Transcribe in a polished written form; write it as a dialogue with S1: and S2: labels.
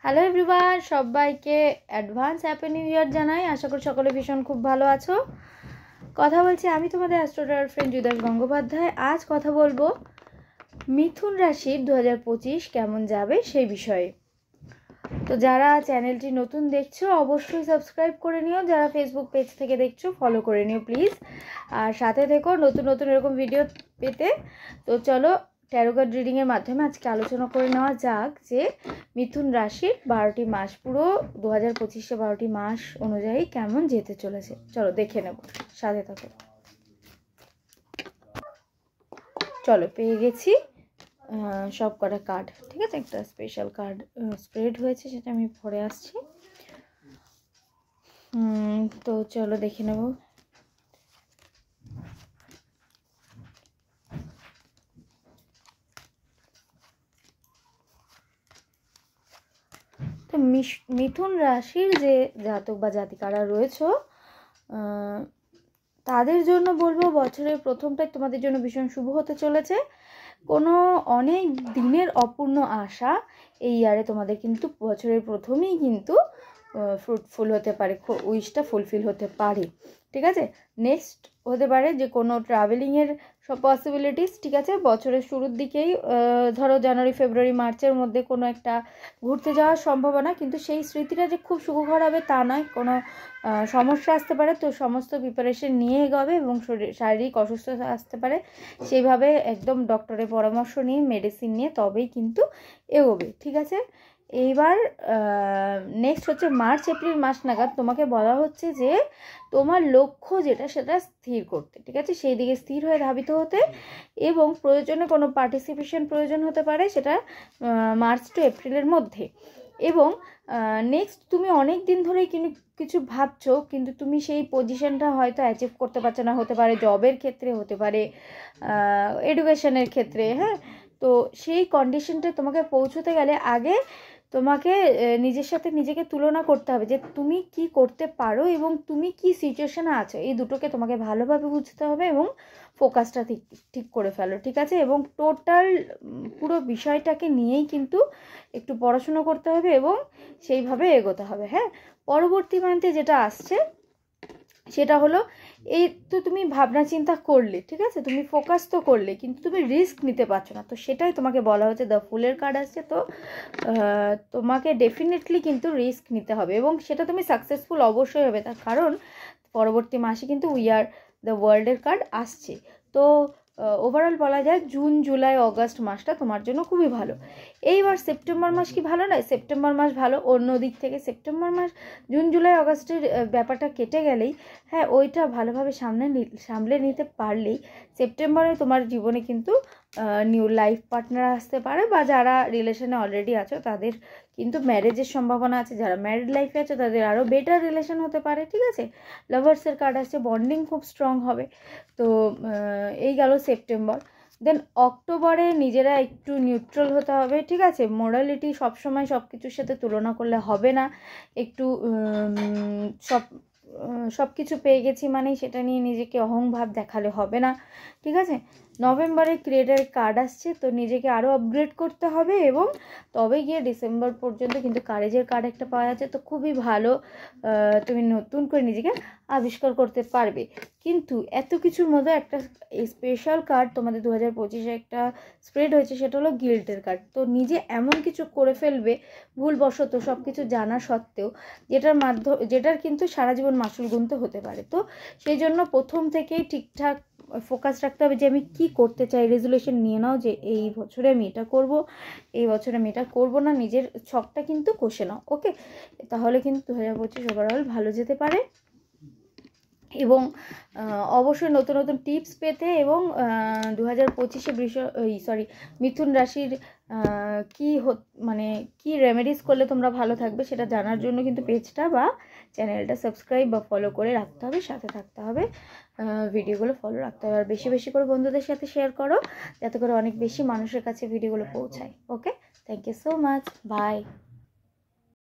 S1: Hello everyone, সবাইকে advance happy new year জানাই। আশা করি সকলে ভীষণ খুব ভালো আছো। কথা বলছি আমি তোমাদের অ্যাস্ট্রোলজার ফ্রেন্ড জুদাস গঙ্গোপাধ্যায়। আজ কথা বলবো মিথুন রাশির 2025 কেমন যাবে সেই বিষয়ে। তো যারা চ্যানেলটি নতুন দেখছো অবশ্যই সাবস্ক্রাইব করে নিও, যারা ফেসবুক পেজ থেকে দেখছো ফলো করে নিও প্লিজ, আর সাথে থেকো নতুন নতুন এরকম ভিডিও পেতে। তো চলো ট্যারো কার্ড রিডিংয়ের মাধ্যমে আজকে আলোচনা করে নেওয়া যাক যে মিথুন রাশির 12টি মাস, পুরো 2025-এ 12টি মাস অনুযায়ী কেমন যেতে চলেছে। চলো দেখে নেব, সাথে থাকো। চলো পেয়ে গেছি সব কটা কার্ড, ঠিক আছে। একটা স্পেশাল কার্ড স্প্রেড হয়েছে, সেটা আমি পরে আসছি। তো চলো দেখে নেব। তো মিথুন রাশির যে জাতক বা জাতিকারা রয়েছে তাদের জন্য বলবো বছরের প্রথমটাই তোমাদের জন্য ভীষণ শুভ হতে চলেছে। কোনো অনেক দিনের অপূর্ণ আশা এই ইয়ারে তোমাদের কিন্তু বছরের প্রথমেই কিন্তু ফ্রুটফুল হতে পারে, উইশটা ফুলফিল হতে পারে, ঠিক আছে। নেক্সট হতে পারে যে কোনো ট্রাভেলিংয়ের সব পসিবিলিটিস, ঠিক আছে। বছরের শুরুর দিকেই ধরো জানুয়ারি ফেব্রুয়ারি মার্চের মধ্যে কোনো একটা ঘুরতে যাওয়ার সম্ভাবনা, কিন্তু সেই স্মৃতিটা যে খুব সুখকর হবে তা নয়, কোনো সমস্যা আসতে পারে। তো সমস্ত প্রিপারেশন নিয়ে এগোবে এবং শারীরিক অসুস্থতা আসতে পারে, সেইভাবে একদম ডক্টরের পরামর্শ নিয়ে মেডিসিন নিয়ে তবেই কিন্তু এগোবে, ঠিক আছে। এইবার নেক্সট হচ্ছে মার্চ এপ্রিল মাস নাগাদ তোমাকে বলা হচ্ছে যে তোমার লক্ষ্য যেটা সেটা স্থির করতে, ঠিক আছে, সেই দিকে স্থির হয়ে ধাবিত হতে, এবং প্রয়োজনে কোনো পার্টিসিপেশন প্রয়োজন হতে পারে, সেটা মার্চ টু এপ্রিলের মধ্যে। এবং নেক্সট তুমি অনেক দিন ধরেই কিছু ভাবছো, কিন্তু তুমি সেই পজিশনটা হয়তো অ্যাচিভ করতে পারছো না, হতে পারে জবের ক্ষেত্রে, হতে পারে এডুকেশনের ক্ষেত্রে, হ্যাঁ। তো সেই কন্ডিশনটা তোমাকে পৌঁছতে গেলে আগে তোমাকে নিজের সাথে নিজেকে তুলনা করতে হবে যে তুমি কি করতে পারো এবং তুমি কি সিচুয়েশনে আছো, এই দুটোকে তোমাকে ভালোভাবে বুঝতে হবে এবং ফোকাসটা ঠিক করে ফেলো, ঠিক আছে। এবং টোটাল পুরো বিষয়টাকে নিয়েই কিন্তু একটু পড়াশুনো করতে হবে এবং সেইভাবে এগোতে হবে, হ্যাঁ। পরবর্তী মান্থে যেটা আসছে সেটা হলো, এই তো তুমি ভাবনা চিন্তা করলে, ঠিক আছে, তুমি ফোকাস তো করলে, কিন্তু তুমি রিস্ক নিতে পারছো না। তো সেটাই তোমাকে বলা হচ্ছে, দ্য ফুলের কার্ড আসছে, তো তোমাকে ডেফিনেটলি কিন্তু রিস্ক নিতে হবে এবং সেটা তুমি সাকসেসফুল অবশ্যই হবে, তার কারণ পরবর্তী মাসে কিন্তু উই আর দ্য ওয়ার্ল্ডের কার্ড আসছে। তো ওভারঅল বলা যায় জুন জুলাই অগাস্ট মাসটা তোমার জন্য খুবই ভালো। এইবার সেপ্টেম্বর মাস কি ভালো নয়? সেপ্টেম্বর মাস ভালো অন্য দিক থেকে। সেপ্টেম্বর মাস জুন জুলাই অগাস্টের ব্যাপারটা কেটে গেলেই, হ্যাঁ, ওইটা ভালোভাবে সামলে নিতে পারলেই সেপ্টেম্বরে তোমার জীবনে কিন্তু নিউ লাইফ পার্টনার আসতে পারে, বা যারা রিলেশনে অলরেডি আছো তাদের কিন্তু ম্যারেজের সম্ভাবনা আছে, যারা ম্যারিড লাইফে আছো তাদের আরও বেটার রিলেশন হতে পারে, ঠিক আছে। লাভার্সের কার্ড আসছে, বন্ডিং খুব স্ট্রং হবে। তো এই গেল সেপ্টেম্বর। দেন অক্টোবরে নিজেরা একটু নিউট্রাল হতে হবে, ঠিক আছে। মোরালিটি সবসময় সব কিছুর সাথে তুলনা করলে হবে না, একটু সব কিছু পেয়ে গেছি মানে সেটা নিয়ে নিজেকে অহংভাব দেখালে হবে না, ঠিক আছে। নভেম্বরে ক্রিয়েটার কার্ড আসছে, তো নিজেকে আরও আপগ্রেড করতে হবে এবং তবে গিয়ে ডিসেম্বর পর্যন্ত কিন্তু কারেজের কার্ড একটা পাওয়া যাচ্ছে, তো খুবই ভালো, তুমি নতুন করে নিজেকে আবিষ্কার করতে পারবে। কিন্তু এত কিছুর মধ্যে একটা স্পেশাল কার্ড তোমাদের 2025-এ একটা স্প্রেড হয়েছে, সেটা হলো গিল্টের কার্ড। তো নিজে এমন কিছু করে ফেলবে ভুলবশত সব কিছু জানা সত্ত্বেও, যেটার কিন্তু সারা জীবন মাসুল গুনতে হতে পারে। তো সেই জন্য প্রথম থেকেই ঠিকঠাক ফোকাস রাখতে হবে যে আমি কি করতে চাই, রেজুলেশন নিয়ে নাও যে এই বছরে আমি এটা করব, এই বছরে আমি এটা করবো না, নিজের ছকটা কিন্তু কষে নাও, ওকে। তাহলে কিন্তু 2025 ওভারঅল ভালো যেতে পারে। এবং অবশ্যই নতুন নতুন টিপস পেতে এবং 2025-এ মিথুন রাশির কি রেমেডিস করলে তোমরা ভালো থাকবে সেটা জানার জন্য কিন্তু পেজটা বা চ্যানেলটা সাবস্ক্রাইব বা ফলো করে রাখতে হবে, সাথে থাকতে হবে, ভিডিওগুলো ফলো রাখতে হবে, আর বেশি বেশি করে বন্ধুদের সাথে শেয়ার করো যাতে করে অনেক বেশি মানুষের কাছে ভিডিওগুলো পৌঁছায়, okay. Thank you so much, by.